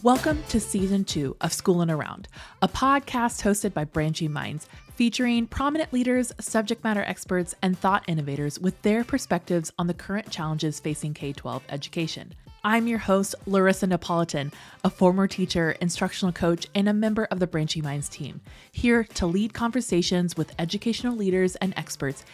Welcome to Season 2 of Schoolin' Around, a podcast hosted by Branching Minds, featuring prominent leaders, subject matter experts, and thought innovators with their perspectives on the current challenges facing K-12 education. I'm your host, Larissa Napolitan, a former teacher, instructional coach, and a member of the Branching Minds team, here to lead conversations with educational leaders and experts,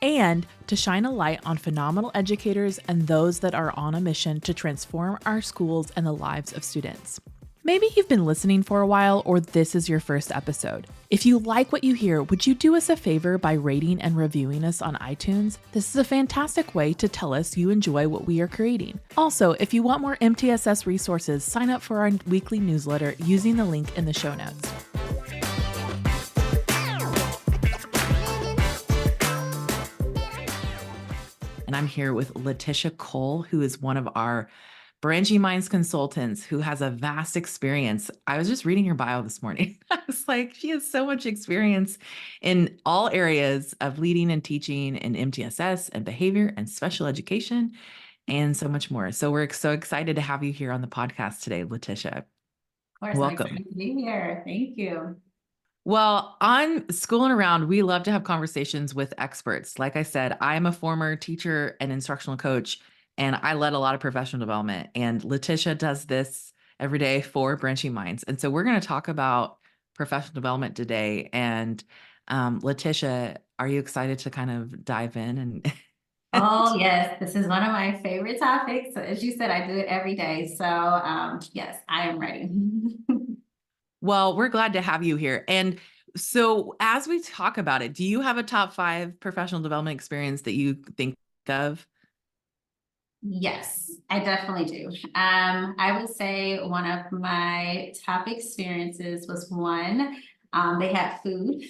and to shine a light on phenomenal educators and those that are on a mission to transform our schools and the lives of students. Maybe you've been listening for a while, or this is your first episode. If you like what you hear, would you do us a favor by rating and reviewing us on iTunes? This is a fantastic way to tell us you enjoy what we are creating. Also, if you want more MTSS resources, sign up for our weekly newsletter using the link in the show notes. And I'm here with LaTisha Cole, who is one of our Branching Minds consultants who has a vast experience. I was just reading her bio this morning. I was like, she has so much experience in all areas of leading and teaching in MTSS and behavior and special education and so much more. So we're so excited to have you here on the podcast today, LaTisha. Of course, welcome. I'm excited to be here. Thank you. Well, on Schoolin' Around, we love to have conversations with experts. Like I said, I'm a former teacher and instructional coach, and I led a lot of professional development. And LaTisha does this every day for Branching Minds. And so we're going to talk about professional development today. And LaTisha, are you excited to kind of dive in? And Oh, yes, this is one of my favorite topics. So as you said, I do it every day. So yes, I am ready. Well, we're glad to have you here. And so as we talk about it, do you have a top 5 professional development experience that you think of? Yes, I definitely do. I would say one of my top experiences was one, they had food,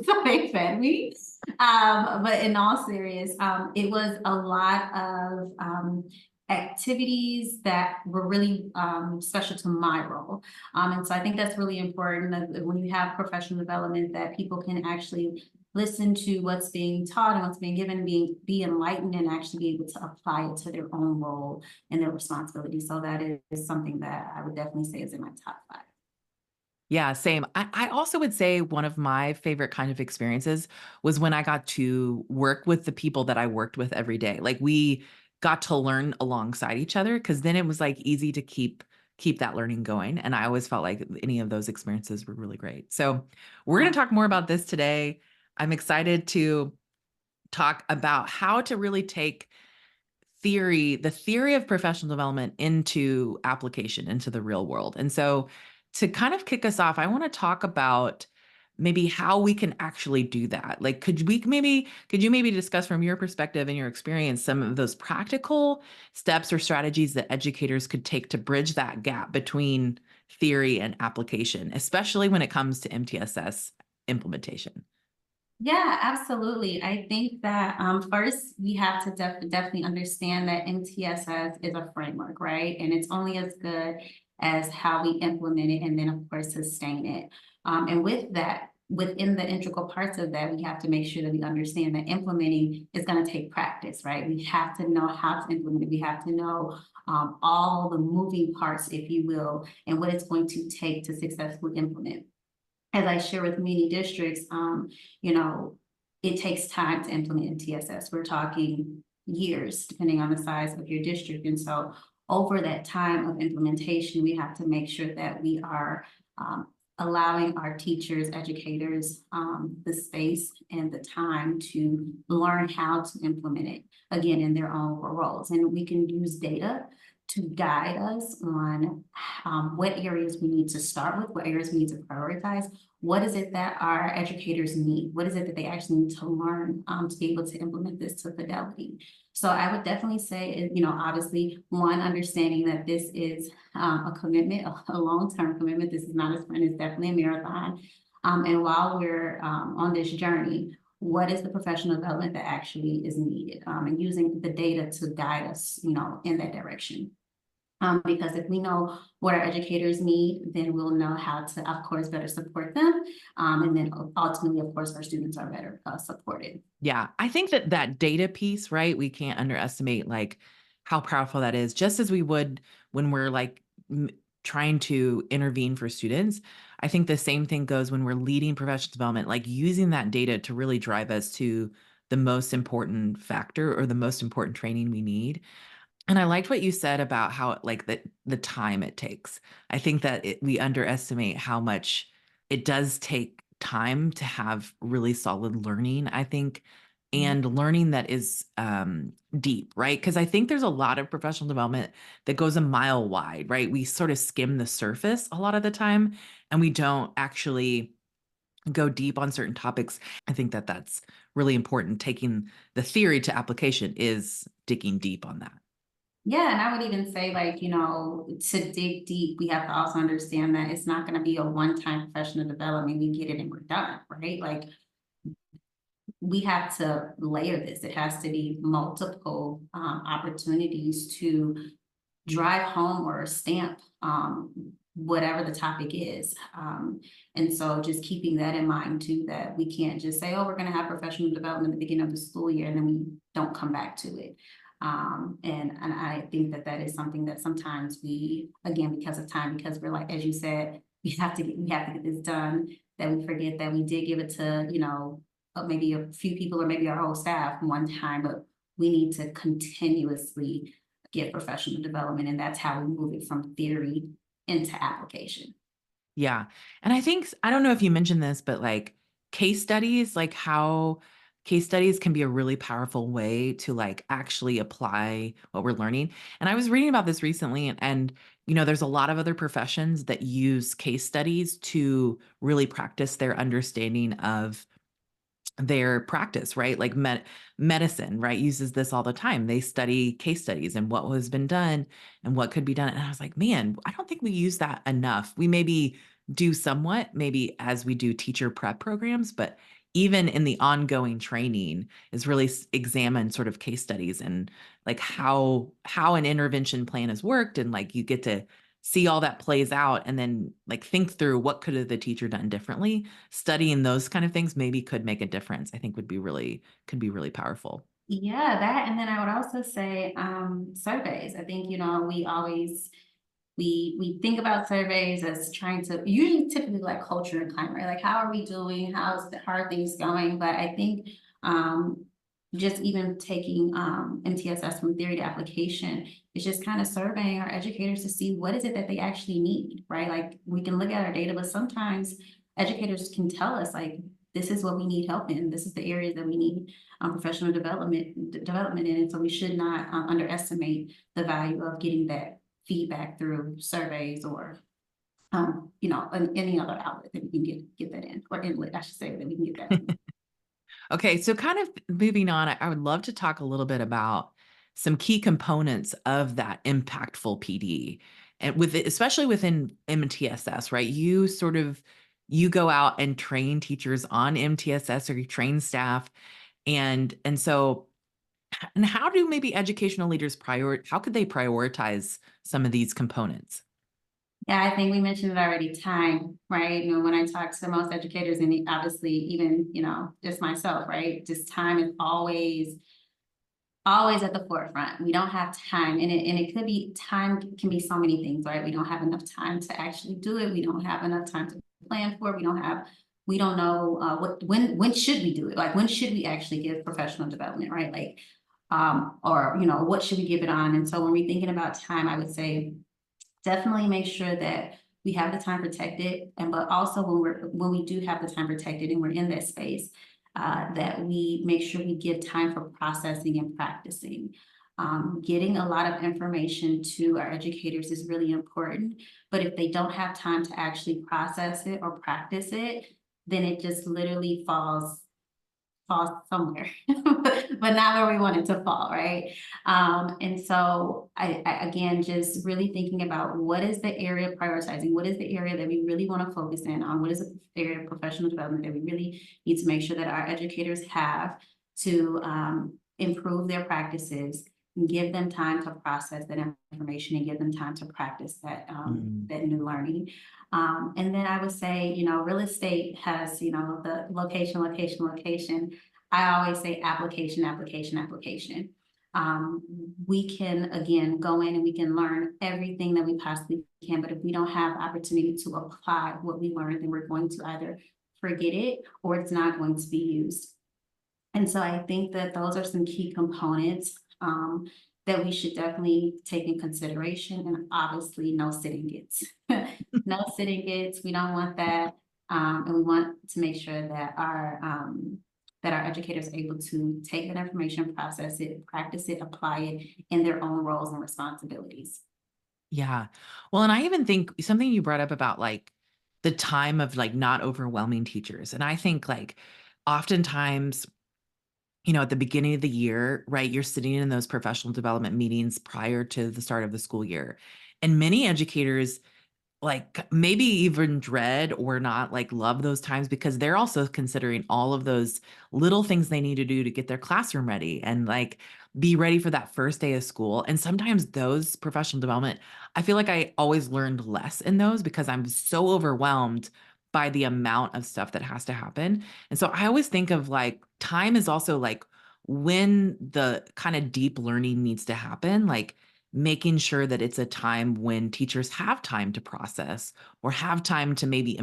so they fed me. But in all serious, it was a lot of activities that were really special to my role. And so I think that's really important that when you have professional development, that people can actually listen to what's being taught and what's being given, be enlightened, and actually be able to apply it to their own role and their responsibility. So that is something that I would definitely say is in my top 5. Yeah, same. I also would say one of my favorite kind of experiences was when I got to work with the people that I worked with every day. Like we got to learn alongside each other, because then it was like easy to keep that learning going. And I always felt like any of those experiences were really great. So we're going to talk more about this today. I'm excited to talk about how to really take the theory of professional development into application, into the real world. And so to kind of kick us off, I want to talk about maybe how we can actually do that. Like, could you maybe discuss from your perspective and your experience some of those practical steps or strategies that educators could take to bridge that gap between theory and application, especially when it comes to MTSS implementation? Yeah, absolutely. I think that first we have to definitely understand that MTSS is a framework, right? And it's only as good as how we implement it and then, of course, sustain it. And with that, within the integral parts of that, we have to make sure that we understand that implementing is going to take practice, right? We have to know how to implement it. We have to know all the moving parts, if you will, and what it's going to take to successfully implement. As I share with many districts, you know, it takes time to implement MTSS. We're talking years, depending on the size of your district. And so over that time of implementation, we have to make sure that we are allowing our teachers, educators, the space and the time to learn how to implement it, again, in their own roles. And we can use data to guide us on what areas we need to start with, what areas we need to prioritize. What is it that our educators need? What is it that they actually need to learn to be able to implement this to fidelity? So I would definitely say, you know, obviously, one, understanding that this is a commitment, a long-term commitment. This is not a sprint, it's definitely a marathon. And while we're on this journey, what is the professional development that actually is needed, and using the data to guide us, you know, in that direction. Because if we know what our educators need, then we'll know how to, of course, better support them. And then ultimately, of course, our students are better supported. Yeah, I think that data piece, right? We can't underestimate like how powerful that is, just as we would when we're like trying to intervene for students. I think the same thing goes when we're leading professional development, like using that data to really drive us to the most important factor or the most important training we need. And I liked what you said about how like the time it takes. I think that we underestimate how much it does take time to have really solid learning, I think, and learning that is deep, right? Because I think there's a lot of professional development that goes a mile wide, right? We sort of skim the surface a lot of the time, and we don't actually go deep on certain topics. I think that that's really important. Taking the theory to application is digging deep on that. Yeah, and I would even say, like, to dig deep, we have to also understand that it's not going to be a one-time professional development. We get it and we're done, right? Like, we have to layer this. It has to be multiple opportunities to drive home or stamp whatever the topic is. And so just keeping that in mind too, that we can't just say, oh, we're going to have professional development at the beginning of the school year, and then we don't come back to it. And I think that that is something that sometimes we, again, because of time, because we're like, as you said, we have to get this done, that we forget that we did give it to, maybe a few people or maybe our whole staff one time, but we need to continuously get professional development. And that's how we move it from theory into application. Yeah. And I think, I don't know if you mentioned this, but like case studies, like how case studies can be a really powerful way to like actually apply what we're learning. And I was reading about this recently, and there's a lot of other professions that use case studies to really practice their understanding of their practice, right? Like medicine, right, uses this all the time. They study case studies and what has been done and what could be done. And I was like, man, I don't think we use that enough. We maybe do somewhat, maybe as we do teacher prep programs, but even in the ongoing training is really examine sort of case studies and like how an intervention plan has worked, and like you get to see all that plays out and then like think through what could have the teacher done differently. Studying those kind of things maybe could make a difference. I think could be really powerful. Yeah, that, and then I would also say surveys. I think, we always we think about surveys as trying to usually typically like culture and climate, right? Like how are we doing? How are things going? But I think just even taking MTSS from theory to application, it's just kind of surveying our educators to see what is it that they actually need, right? Like we can look at our data, but sometimes educators can tell us like this is what we need help in. This is the areas that we need professional development in. And so we should not underestimate the value of getting that feedback through surveys or any other outlet that we can get that in, or inlet, I should say, that we can get that in. Okay, so kind of moving on, I would love to talk a little bit about some key components of that impactful PD, and especially within MTSS, right? You go out and train teachers on MTSS, or you train staff, and how do maybe educational leaders how could they prioritize some of these components? Yeah, I think we mentioned it already, time, right? When I talk to most educators, and obviously even, just myself, right? Just time is always at the forefront. We don't have time, and it could be, time can be so many things, right? We don't have enough time to actually do it. We don't have enough time to plan for it. We don't know when should we do it? Like when should we actually give professional development, right? Like, or what should we give it on? And so when we're thinking about time, I would say definitely make sure that we have the time protected, and but also when we do have the time protected and we're in that space, that we make sure we give time for processing and practicing. Getting a lot of information to our educators is really important, but if they don't have time to actually process it or practice it, then it just literally fall somewhere, but not where we want it to fall, right? And so I again just really thinking about what is the area prioritizing, what is the area that we really want to focus in on, what is the area of professional development that we really need to make sure that our educators have to improve their practices, and give them time to process that information and give them time to practice Mm. that new learning. And then I would say, real estate has, the location. I always say application, application, application. um, we can, again, go in and we can learn everything that we possibly can. But if we don't have opportunity to apply what we learned, then we're going to either forget it or it's not going to be used. And so I think that those are some key components that we should definitely take in consideration. And obviously, no sitting gets. No sitting gets. We don't want that. And we want to make sure that our educators are able to take that information, process it, practice it, apply it in their own roles and responsibilities. Yeah. Well, and I even think something you brought up about like the time of like not overwhelming teachers. And I think like oftentimes, at the beginning of the year, right, you're sitting in those professional development meetings prior to the start of the school year. And many educators like maybe even dread or not like love those times because they're also considering all of those little things they need to do to get their classroom ready and like be ready for that first day of school. And sometimes those professional development, I feel like I always learned less in those because I'm so overwhelmed by the amount of stuff that has to happen. And so I always think of like time is also like when the kind of deep learning needs to happen, like making sure that it's a time when teachers have time to process or have time to maybe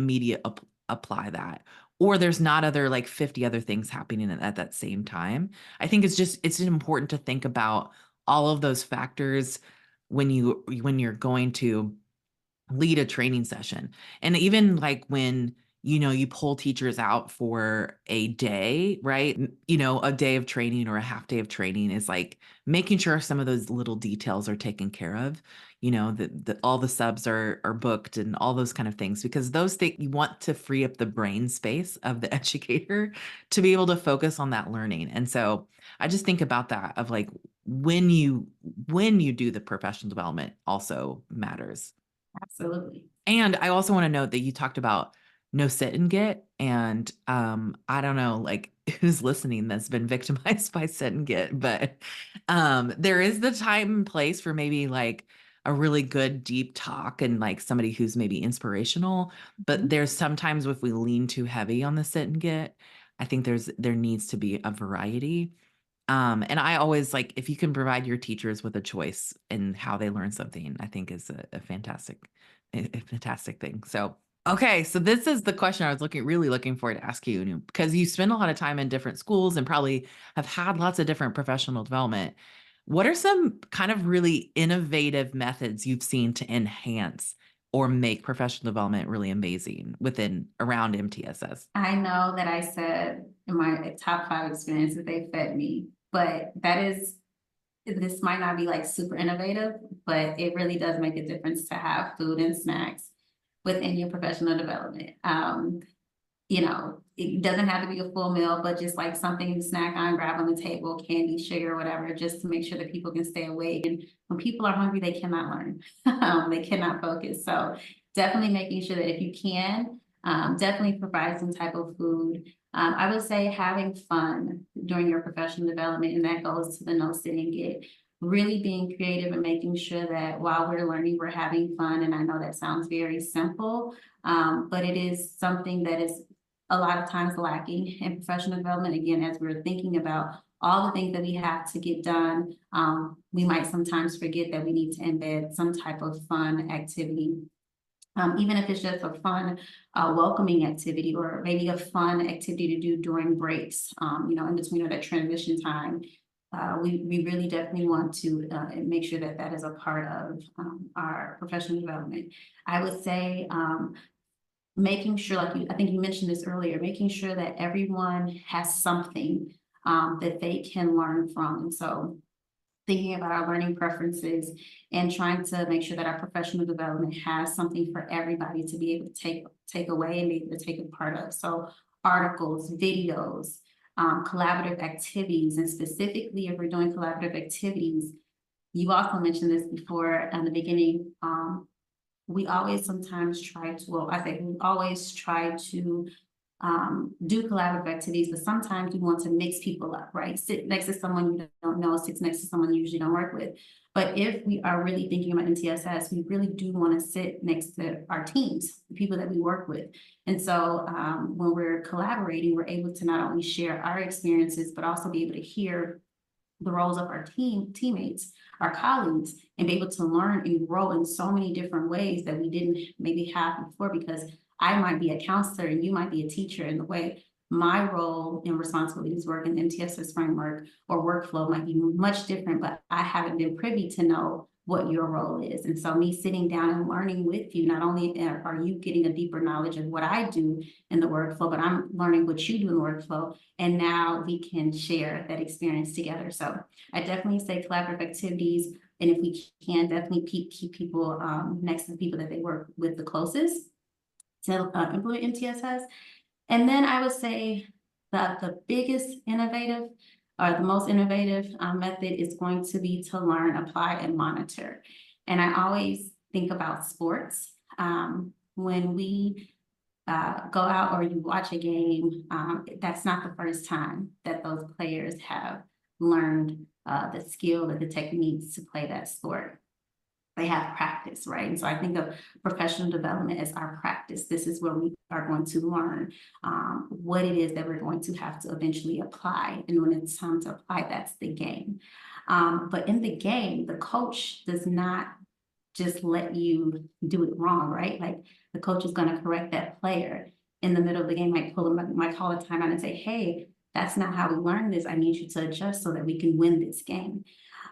apply that, or there's not other like 50 other things happening at that same time. I think it's important to think about all of those factors when you're going to lead a training session. And even like when, you pull teachers out for a day, right? A day of training or a half day of training is like making sure some of those little details are taken care of, that all the subs are booked and all those kind of things, because those things you want to free up the brain space of the educator to be able to focus on that learning. And so I just think about that of like when you do the professional development also matters. Absolutely. And I also want to note that you talked about no sit and get. And I don't know like who's listening that's been victimized by sit and get, but there is the time and place for maybe like a really good deep talk and like somebody who's maybe inspirational. But Mhm. there's sometimes if we lean too heavy on the sit and get, I think there needs to be a variety. And I always like if you can provide your teachers with a choice in how they learn something, I think is a fantastic thing. So, okay, so this is the question I was really looking forward to ask you because you spend a lot of time in different schools and probably have had lots of different professional development. What are some kind of really innovative methods you've seen to enhance or make professional development really amazing within around MTSS? I know that I said in my top 5 experiences, they fed me, but this might not be like super innovative, but it really does make a difference to have food and snacks within your professional development. It doesn't have to be a full meal, but just like something to snack on, grab on the table, candy, sugar, whatever, just to make sure that people can stay awake. And when people are hungry, they cannot learn. They cannot focus. So definitely making sure that if you can, definitely provide some type of food. I would say having fun during your professional development, and that goes to the no sitting gig. Really being creative and making sure that while we're learning, we're having fun. And I know that sounds very simple, but it is something that is a lot of times lacking in professional development. Again, as we're thinking about all the things that we have to get done, we might sometimes forget that we need to embed some type of fun activity. Even if it's just a fun, welcoming activity or maybe a fun activity to do during breaks, in between or that transition time. We really definitely want to make sure that that is a part of our professional development. I would say making sure, I think you mentioned this earlier, making sure that everyone has something that they can learn from. And so thinking about our learning preferences and trying to make sure that our professional development has something for everybody to be able to take away and be able to take a part of. So articles, videos, collaborative activities, and specifically if we're doing collaborative activities, you also mentioned this before in the beginning. We always sometimes try to, well, I think we always try to do collaborative activities, but sometimes we want to mix people up, right? Sit next to someone you don't know, sit next to someone you usually don't work with. But if we are really thinking about MTSS, we really do want to sit next to our teams, the people that we work with. And so when we're collaborating, we're able to not only share our experiences, but also be able to hear the roles of our teammates, our colleagues, and be able to learn and grow in so many different ways that we didn't maybe have before, because I might be a counselor and you might be a teacher, in the way my role and responsibilities work in the MTSS framework or workflow might be much different, but I haven't been privy to know what your role is. And so me sitting down and learning with you, not only are you getting a deeper knowledge of what I do in the workflow, but I'm learning what you do in the workflow. And now we can share that experience together. So I definitely say collaborative activities. And if we can, definitely keep people next to the people that they work with the closest to implement MTSS. And then I would say that the biggest innovative or the most innovative method is going to be to learn, apply, and monitor. And I always think about sports. When we go out or you watch a game, that's not the first time that those players have learned the skill or the techniques to play that sport. They have practice, right? And so I think of professional development as our practice. This is where we are going to learn what it is that we're going to have to eventually apply. And when it's time to apply, that's the game. But in the game, the coach does not just let you do it wrong, right? Like the coach is going to correct that player in the middle of the game, might pull them, might call a timeout and say, hey, that's not how we learn this. I need you to adjust so that we can win this game.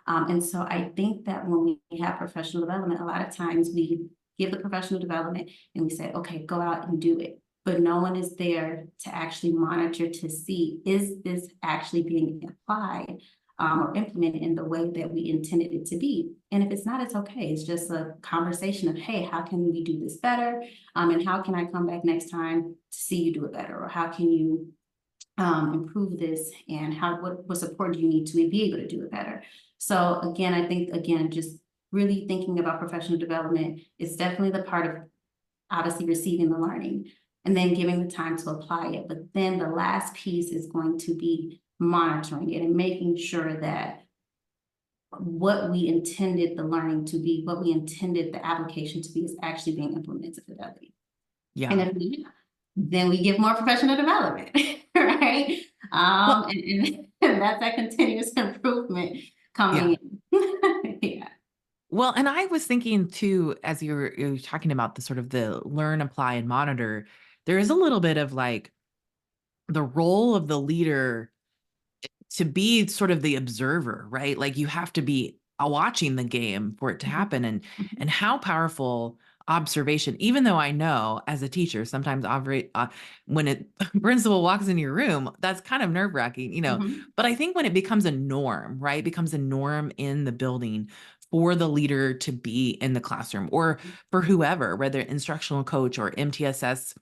And so I think that when we have professional development, a lot of times we give the professional development and we say, okay, go out and do it. But no one is there to actually monitor to see, is this actually being applied or implemented in the way that we intended it to be? And if it's not, it's okay. It's just a conversation of, hey, how can we do this better? And how can I come back next time to see you do it better? Or how can you improve this, and what support do you need to be able to do it better? So again, I think, again, just really thinking about professional development is definitely the part of obviously receiving the learning and then giving the time to apply it. But then the last piece is going to be monitoring it and making sure that what we intended the learning to be, what we intended the application to be, is actually being implemented to fidelity. And Yeah. if we, then we give more professional development, right? Well, And that's that continuous improvement yeah. coming in. Yeah. Well, and I was thinking too, as you were talking about the sort of the learn, apply, and monitor, there is a little bit of like the role of the leader to be sort of the observer, right? Like you have to be watching the game for it to Mhm, happen, mhm, and how powerful observation. Even though I know as a teacher, sometimes when a principal walks in your room, that's kind of nerve wracking, mhm, But I think when it becomes a norm, right, becomes a norm in the building for the leader to be in the classroom or for whoever, whether instructional coach or MTSS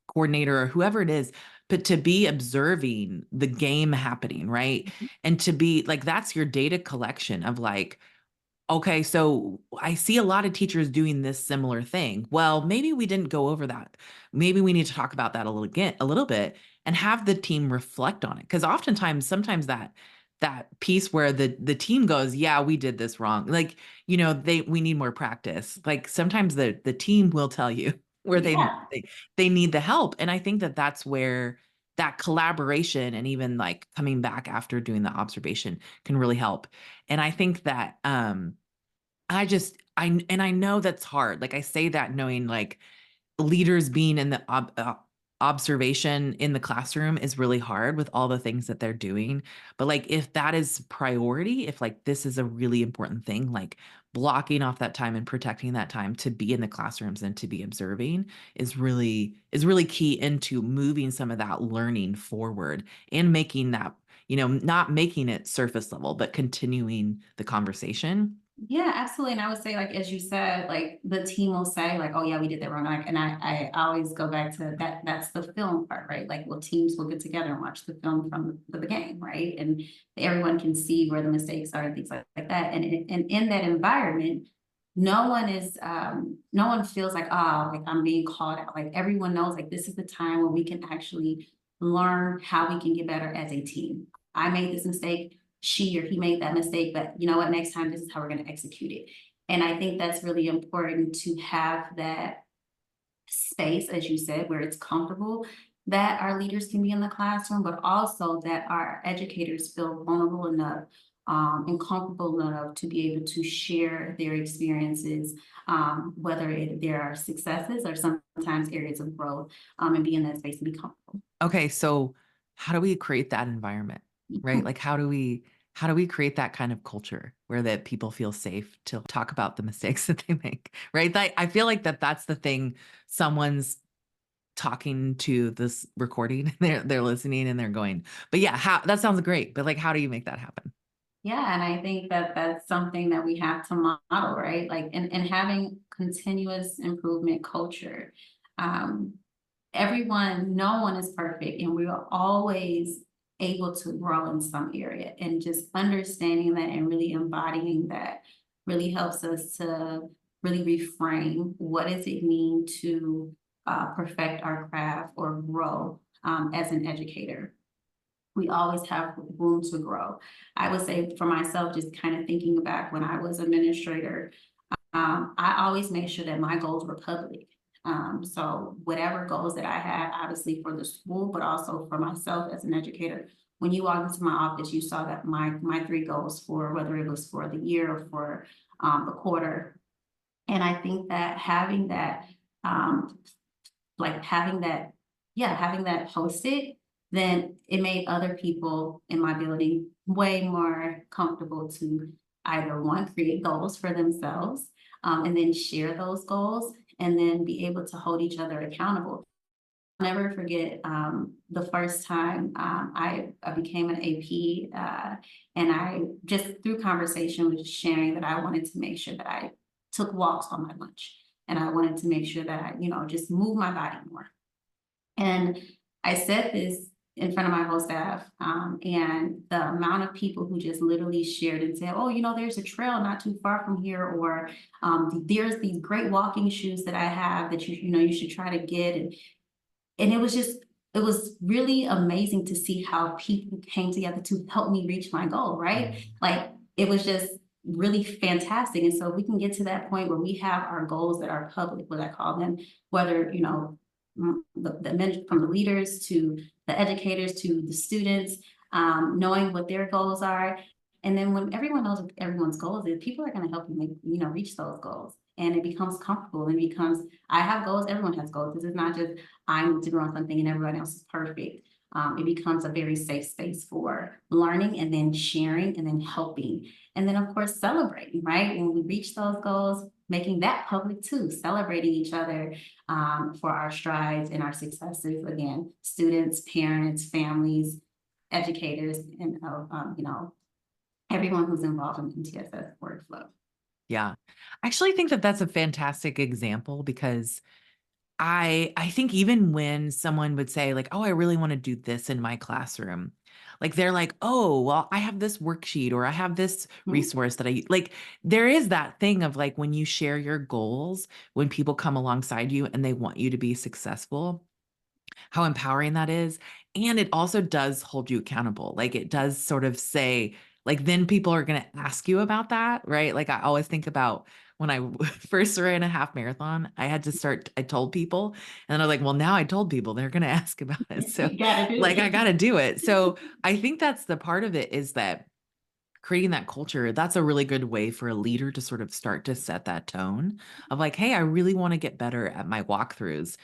coordinator or whoever it is, but to be observing the game happening, right? mhm. And to be like, that's your data collection of like, okay, so I see a lot of teachers doing this similar thing. Well, maybe we didn't go over that. Maybe we need to talk about that a little bit and have the team reflect on it. Because oftentimes, sometimes that piece where the team goes, yeah, we did this wrong. Like, we need more practice. Like sometimes the team will tell you where Yeah. they need the help. And I think that that's where that collaboration and even like coming back after doing the observation can really help. And I think that I know that's hard. Like I say that knowing like leaders being in the observation in the classroom is really hard with all the things that they're doing. But like if that is priority, if like this is a really important thing, like blocking off that time and protecting that time to be in the classrooms and to be observing is really key into moving some of that learning forward and making that, not making it surface level, but continuing the conversation. Yeah, absolutely. And I would say, like, as you said, like the team will say, like, oh yeah, we did that wrong. Like, and I always go back to that. That's the film part, right? Like, well, teams will get together and watch the film from the game, right? And everyone can see where the mistakes are and things like that. And in that environment, no one feels like, oh, like I'm being called out. Like everyone knows, like this is the time where we can actually learn how we can get better as a team. I made this mistake, she or he made that mistake, but you know what, next time this is how we're going to execute it. And I think that's really important to have that space, as you said, where it's comfortable. that our leaders can be in the classroom, but also that our educators feel vulnerable enough and comfortable enough to be able to share their experiences, whether there are successes or sometimes areas of growth, and be in that space and be comfortable. Okay, so how do we create that environment, right? Like how do we create that kind of culture where that people feel safe to talk about the mistakes that they make, right? I feel like that's the thing. Someone's talking to this recording, they're listening and they're going, but yeah, how that sounds great, but like how do you make that happen? Yeah, and I think that that's something that we have to model, right? Like, and having continuous improvement culture. Um, no one is perfect, and we are always able to grow in some area. And just understanding that and really embodying that really helps us to really reframe what does it mean to perfect our craft or grow as an educator. We always have room to grow. I would say for myself, just kind of thinking back when I was administrator, I always made sure that my goals were public. So whatever goals that I had, obviously for the school, but also for myself as an educator, when you walked into my office, you saw that my three goals for whether it was for the year or for the quarter. And I think that um, having that, yeah, having that posted, then it made other people in my building way more comfortable to either one, create goals for themselves, and then share those goals, and then be able to hold each other accountable. I'll never forget the first time I became an AP, and I just through conversation was sharing that I wanted to make sure that I took walks on my lunch, and I wanted to make sure that I, just move my body more. And I said this in front of my whole staff, and the amount of people who just literally shared and said, "Oh, there's a trail not too far from here," or "There's these great walking shoes that I have that you should try to get." And it was really amazing to see how people came together to help me reach my goal, right? Like it was just really fantastic. And so if we can get to that point where we have our goals that are public, what I call them, whether, from the leaders to the educators to the students, knowing what their goals are. And then when everyone knows what everyone's goals is, people are going to help you reach those goals. And it becomes comfortable and becomes, I have goals, everyone has goals. This is not just I need to grow on something and everyone else is perfect. It becomes a very safe space for learning and then sharing and then helping. And then, of course, celebrating, right? When we reach those goals, making that public too, celebrating each other for our strides and our successes. Again, students, parents, families, educators, and, everyone who's involved in the MTSS workflow. Yeah. I actually think that that's a fantastic example because I think even when someone would say like, "Oh, I really wanna do this in my classroom," like, they're like, "Oh, well, I have this worksheet or I have this Mhm. resource that I" like, there is that thing of, like, when you share your goals, when people come alongside you and they want you to be successful, how empowering that is, and it also does hold you accountable, like, it does sort of say like, then people are gonna ask you about that, right? Like, I always think about when I first ran a half marathon, I told people, and then I was like, "Well, now I told people, they're gonna ask about it." So, You gotta do like, I it. gotta do it. So, I think that's the part of it is that creating that culture, that's a really good way for a leader to sort of start to set that tone of like, "Hey, I really wanna get better at my walkthroughs."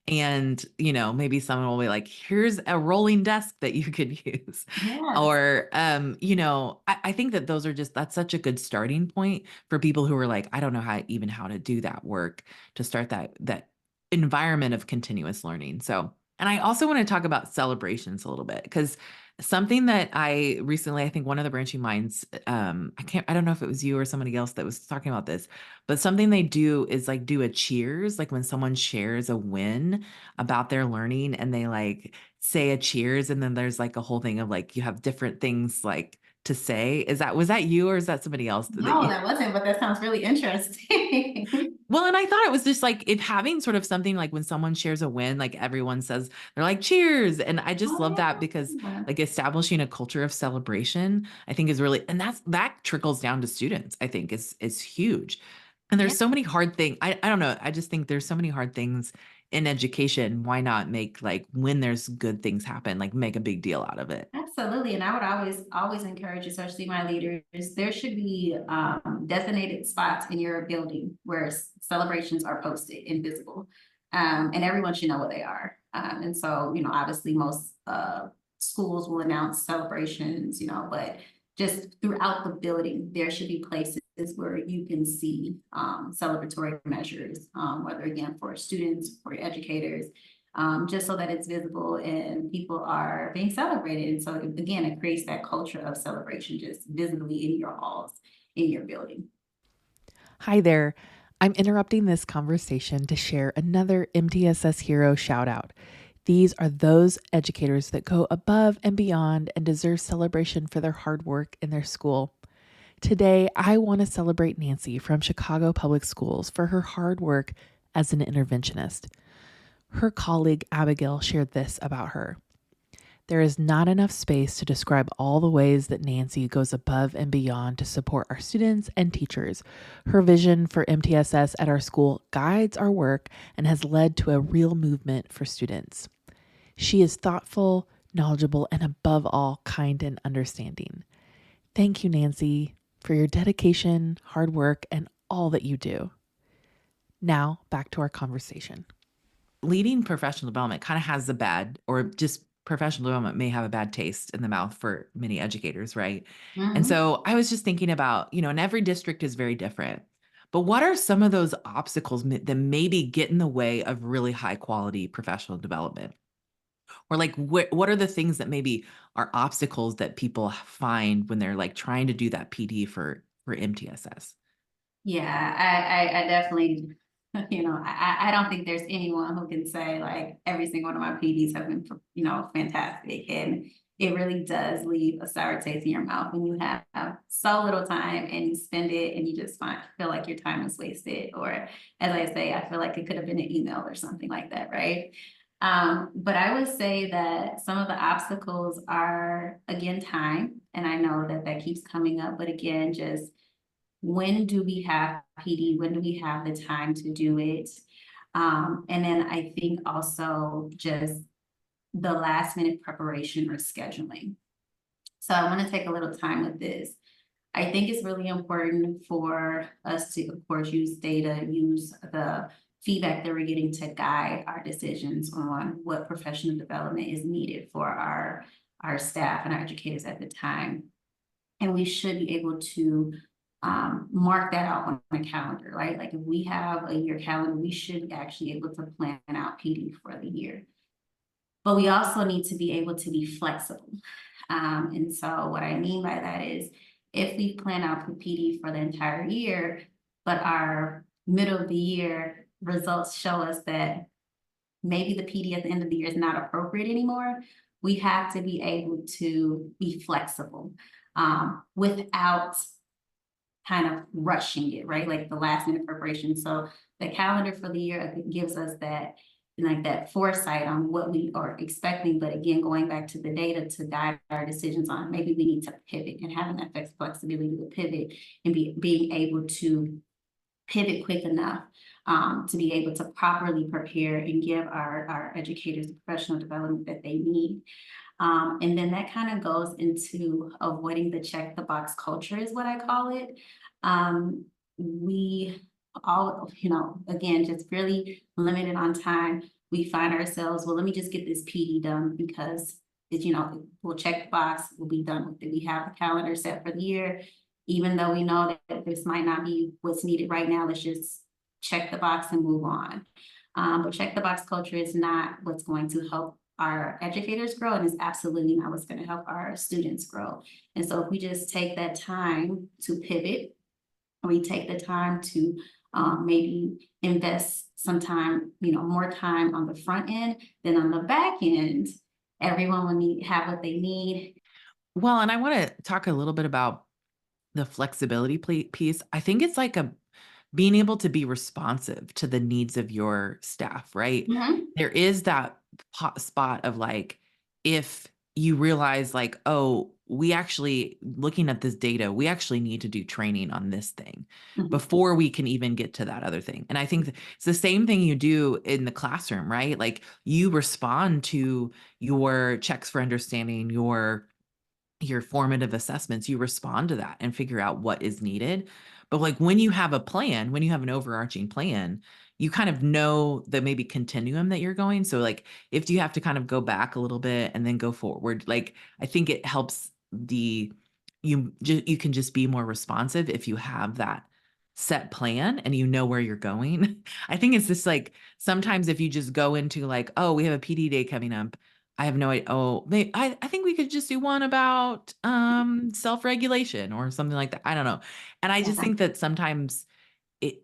And, maybe someone will be like, "Here's a rolling desk that you could use." Yes. Or, I think that that's such a good starting point for people who are like, "I don't know how to do that work," to start that environment of continuous learning. So and I also wanna talk about celebrations a little bit because something that I think one of the branching minds, I don't know if it was you or somebody else that was talking about this, but something they do is, like, do a cheers, like, when someone shares a win about their learning and they, like, say a cheers, and then there's, like, a whole thing of, like, you have different things, like, to say. Was that you or is that somebody else that No, you that wasn't, but that sounds really interesting. Well, and I thought it was just, like, if having sort of something like when someone shares a win, like, everyone says they're like, "Cheers," and I just love that Oh, because, yeah. like, establishing a culture of celebration, I think is really and that trickles down to students, I think is huge. And Yeah. there's so many hard things. I don't know, I just think there's so many hard things in education, why not make like when there's good things happen, like make a big deal out of it? Absolutely. And I would always encourage, especially my leaders, there should be designated spots in your building where celebrations are posted and visible. And everyone should know what they are. And so, obviously most schools will announce celebrations, but just throughout the building, there should be places where you can see celebratory measures, whether again for students, for educators, just so that it's visible and people are being celebrated. And so again, it creates that culture of celebration just visibly in your halls, in your building. Hi there. I'm interrupting this conversation to share another MTSS hero shout out. These are those educators that go above and beyond and deserve celebration for their hard work in their school. Today, I want to celebrate Nancy from Chicago Public Schools for her hard work as an interventionist. Her colleague Abigail shared this about her. There is not enough space to describe all the ways that Nancy goes above and beyond to support our students and teachers. Her vision for MTSS at our school guides our work and has led to a real movement for students. She is thoughtful, knowledgeable, and above all, kind and understanding. Thank you, Nancy, for your dedication, hard work, and all that you do. Now, back to our conversation. Leading professional development kind of has a bad, or just professional development may have a bad taste in the mouth for many educators, right? And Mhm. so I was just thinking about, and every district is very different. But what are some of those obstacles that maybe get in the way of really high quality professional development? Or like what are the things that maybe are obstacles that people find when they're like trying to do that PD for MTSS? Yeah, I definitely, I don't think there's anyone who can say like every single one of my PDs have been, fantastic. And it really does leave a sour taste in your mouth when you have so little time and you spend it and you just feel like your time is wasted. Or as I say, I feel like it could have been an email or something like that, right? But I would say that some of the obstacles are again time, and I know that that keeps coming up, but again, just when do we have PD? When do we have the time to do it? And then I think also just the last minute preparation or scheduling. So I want to take a little time with this. I think it's really important for us to, of course, use data, use the feedback that we're getting to guide our decisions on what professional development is needed for our staff and our educators at the time. And we should be able to mark that out on a calendar, right? Like if we have a year calendar, we should actually be able to plan out PD for the year. But we also need to be able to be flexible. And so what I mean by that is if we plan out PD for the entire year, but our middle of the year results show us that maybe the PD at the end of the year is not appropriate anymore, we have to be able to be flexible without kind of rushing it, right? Like the last minute preparation. So the calendar for the year, I think, gives us that like that foresight on what we are expecting. But again, going back to the data to guide our decisions on maybe we need to pivot and having that flexibility to pivot and being able to pivot quick enough to be able to properly prepare and give our educators the professional development that they need. And then that kind of goes into avoiding the check the box culture is what I call it. We all, again, just really limited on time. We find ourselves, well, let me just get this PD done because we'll check the box, we'll be done with it. We have the calendar set for the year, even though we know that this might not be what's needed right now. Let's just check the box and move on. But check the box culture is not what's going to help our educators grow, and it's absolutely not what's going to help our students grow. And so if we just take that time to pivot, we take the time to maybe invest some time, more time on the front end, then on the back end, everyone will have what they need. Well, and I want to talk a little bit about the flexibility piece. I think it's like a being able to be responsive to the needs of your staff, right? Mhm. There is that spot of like, if you realize like, oh, we actually, looking at this data, we actually need to do training on this thing Mhm. before we can even get to that other thing. And I think it's the same thing you do in the classroom, right? Like you respond to your checks for understanding, your formative assessments, you respond to that and figure out what is needed. But like when you have a plan, when you have an overarching plan, you kind of know the maybe continuum that you're going. So like if you have to kind of go back a little bit and then go forward, like I think it helps you can just be more responsive if you have that set plan and you know where you're going. I think it's just like sometimes if you just go into like, oh, we have a PD day coming up, I have no idea. Oh, I think we could just do one about self-regulation or something like that. I don't know. And I just Yeah. think that sometimes it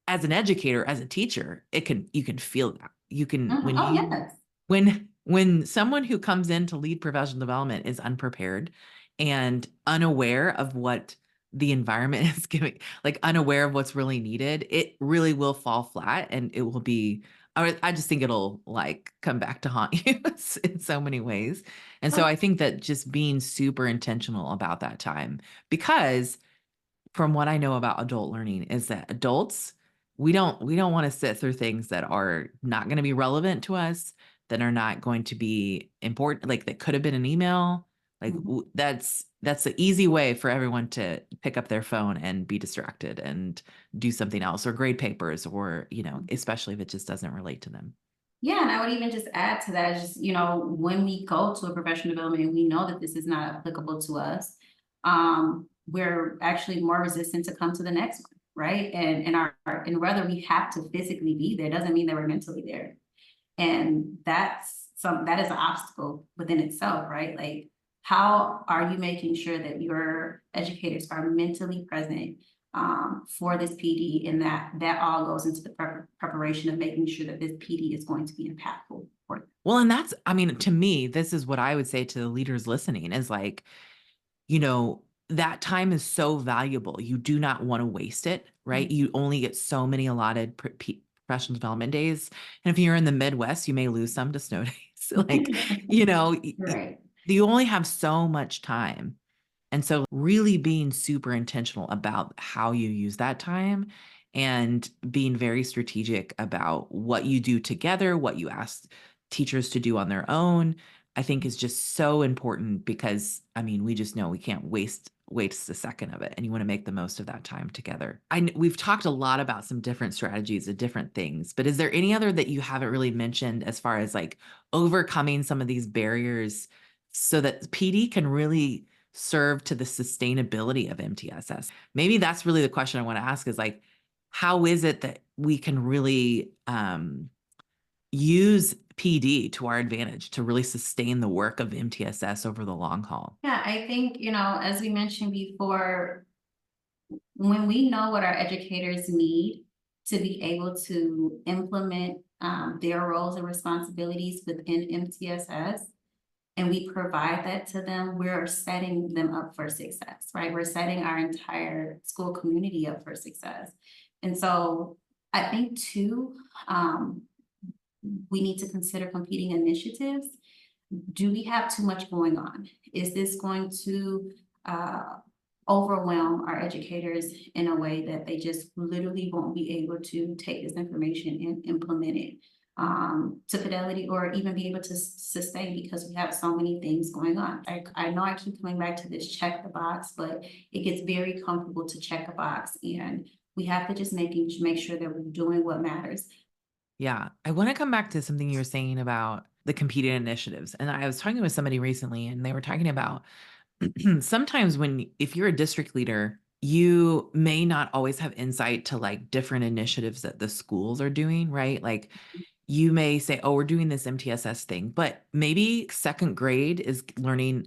as an educator, as a teacher, you can feel that. You can Mhm. when Oh, you yes. when someone who comes in to lead professional development is unprepared and unaware of what the environment is giving, like unaware of what's really needed, it really will fall flat and it will be, I just think it'll like come back to haunt you in so many ways. And so I think that just being super intentional about that time, because from what I know about adult learning is that adults, we don't want to sit through things that are not going to be relevant to us, that are not going to be important, like that could have been an email. Like Mhm. that's the easy way for everyone to pick up their phone and be distracted and do something else or grade papers or, especially if it just doesn't relate to them. Yeah, and I would even just add to that, just, when we go to a professional development and we know that this is not applicable to us, we're actually more resistant to come to the next one, right? And whether we have to physically be there doesn't mean that we're mentally there. And that is an obstacle within itself, right? Like, how are you making sure that your educators are mentally present for this PD, and that all goes into the preparation of making sure that this PD is going to be impactful for them. Well, and that's, I mean, to me, this is what I would say to the leaders listening is like, that time is so valuable. You do not want to waste it, right? You only get so many allotted professional development days. And if you're in the Midwest, you may lose some to snow days. Like, Right. you only have so much time. And so really being super intentional about how you use that time and being very strategic about what you do together, what you ask teachers to do on their own, I think is just so important because I mean, we just know we can't waste a second of it and you want to make the most of that time together. We've talked a lot about some different strategies of different things, but is there any other that you haven't really mentioned as far as like overcoming some of these barriers so that PD can really serve to the sustainability of MTSS? Maybe that's really the question I want to ask is like, how is it that we can really use PD to our advantage to really sustain the work of MTSS over the long haul? Yeah, I think, as we mentioned before, when we know what our educators need to be able to implement their roles and responsibilities within MTSS, and we provide that to them, we're setting them up for success, right? We're setting our entire school community up for success. And so I think too, we need to consider competing initiatives. Do we have too much going on? Is this going to overwhelm our educators in a way that they just literally won't be able to take this information and implement it to fidelity, or even be able to sustain, because we have so many things going on. I know I keep coming back to this check the box, but it gets very comfortable to check a box, and we have to just make sure that we're doing what matters. Yeah, I want to come back to something you were saying about the competing initiatives. And I was talking with somebody recently, and they were talking about sometimes if you're a district leader, you may not always have insight to like different initiatives that the schools are doing, right? Like you may say, oh, we're doing this MTSS thing, but maybe second grade is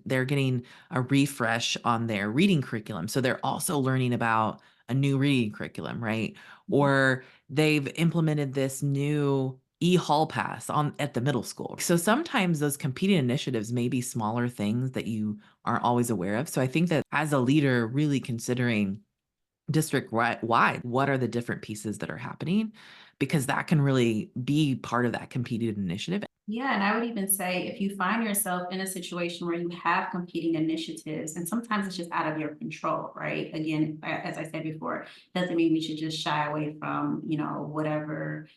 they're getting a refresh on their reading curriculum. So they're also learning about a new reading curriculum, right? Or they've implemented this new e-hall pass at the middle school. So sometimes those competing initiatives may be smaller things that you aren't always aware of. So I think that as a leader, really considering district wide, what are the different pieces that are happening? Because that can really be part of that competed initiative. Yeah, and I would even say if you find yourself in a situation where you have competing initiatives, and sometimes it's just out of your control, right? Again, as I said before, doesn't mean we should just shy away from, whatever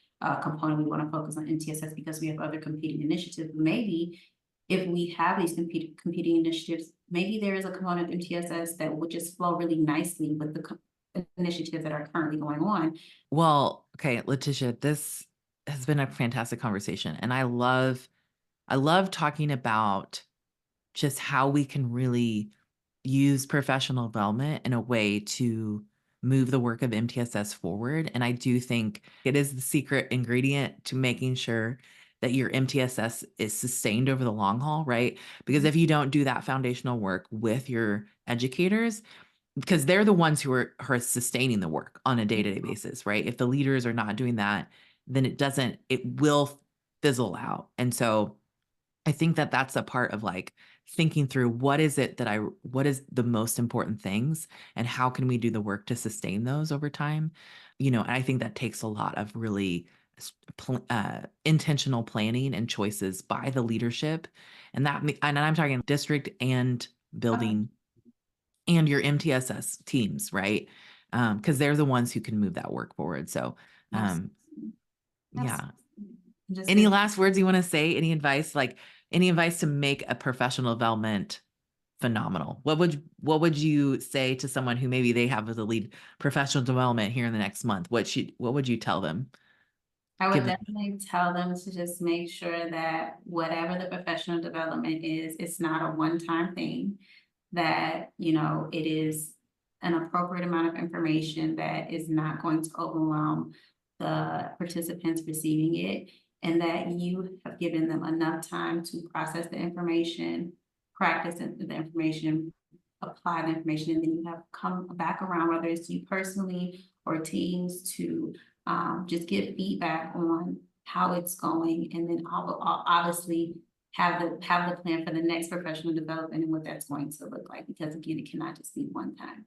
component we want to focus on MTSS because we have other competing initiatives. Maybe if we have these competing initiatives, maybe there is a component of MTSS that would just flow really nicely with the initiatives that are currently going on. Well, okay, LaTisha, this has been a fantastic conversation, and I love talking about just how we can really use professional development in a way to move the work of MTSS forward. And I do think it is the secret ingredient to making sure that your MTSS is sustained over the long haul, right? Because if you don't do that foundational work with your educators, because they're the ones who are sustaining the work on a day-to-day basis, right? If the leaders are not doing that, then it will fizzle out. And so I think that that's a part of like thinking through what is the most important things and how can we do the work to sustain those over time? And I think that takes a lot of really intentional planning and choices by the leadership. And I'm talking district and building and your MTSS teams, right? Because they're the ones who can move that work forward. So, um, Absolutely. yeah. Just Any good. last words you want to say? Any advice to make a professional development phenomenal? What would you say to someone who maybe they have as a lead professional development here in the next month? What would you tell them? I would Give them. definitely tell them to just make sure that whatever the professional development is, it's not a one-time thing, that, it is an appropriate amount of information that is not going to overwhelm the participants receiving it, and that you have given them enough time to process the information, practice the information, apply the information, and then you have come back around, whether it's you personally or teams, to just give feedback on how it's going, and then obviously have the plan for the next professional development and what that's going to look like. Because again, it cannot just be one time.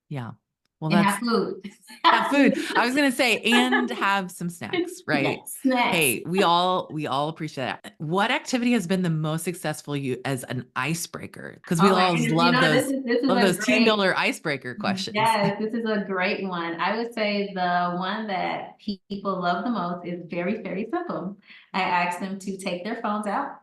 Yeah. Well, And that's have food. have food. I was gonna say, and have some snacks, right? Yes, snacks. Hey, we all appreciate that. What activity has been the most successful you as an icebreaker? Because we Oh my all goodness, this is love a those team great. builder icebreaker questions. Yes, this is a great one. I would say the one that people love the most is very, very simple. I ask them to take their phones out,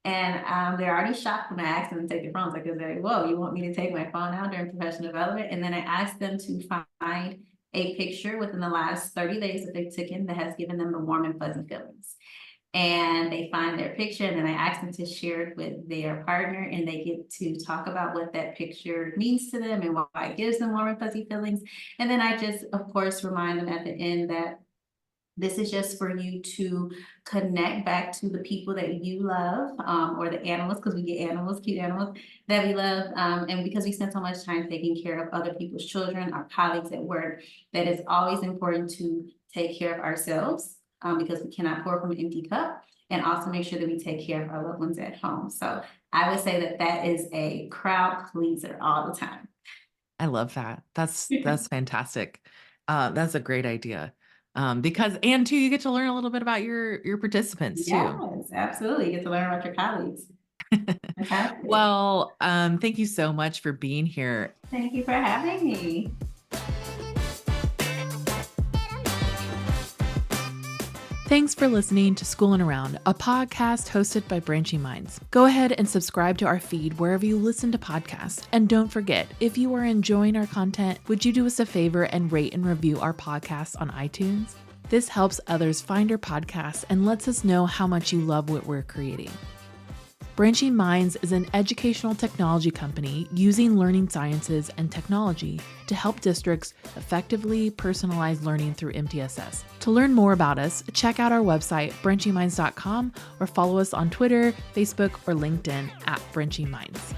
and they're already shocked when I ask them to take their phones. Like, they're like, whoa, you want me to take my phone out during professional development? And then I ask them to find a picture within the last 30 days that they've taken that has given them the warm and fuzzy feelings. And they find their picture, and then I ask them to share it with their partner, and they get to talk about what that picture means to them and why it gives them warm and fuzzy feelings. And then I just, of course, remind them at the end that this is just for you to connect back to the people that you love, or the animals, because we get animals, cute animals that we love. And because we spend so much time taking care of other people's children, our colleagues at work, that it's always important to take care of ourselves, because we cannot pour from an empty cup, and also make sure that we take care of our loved ones at home. So I would say that that is a crowd pleaser all the time. I love that. That's fantastic. That's a great idea. Because and too, you get to learn a little bit about your participants too. Yes, absolutely. You get to learn about your colleagues. Fantastic. Well, thank you so much for being here. Thank you for having me. Thanks for listening to School and Around, a podcast hosted by Branching Minds. Go ahead and subscribe to our feed wherever you listen to podcasts. And don't forget, if you are enjoying our content, would you do us a favor and rate and review our podcast on iTunes? This helps others find our podcast and lets us know how much you love what we're creating. Branching Minds is an educational technology company using learning sciences and technology to help districts effectively personalize learning through MTSS. To learn more about us, check out our website, branchingminds.com, or follow us on Twitter, Facebook, or LinkedIn at Branching Minds.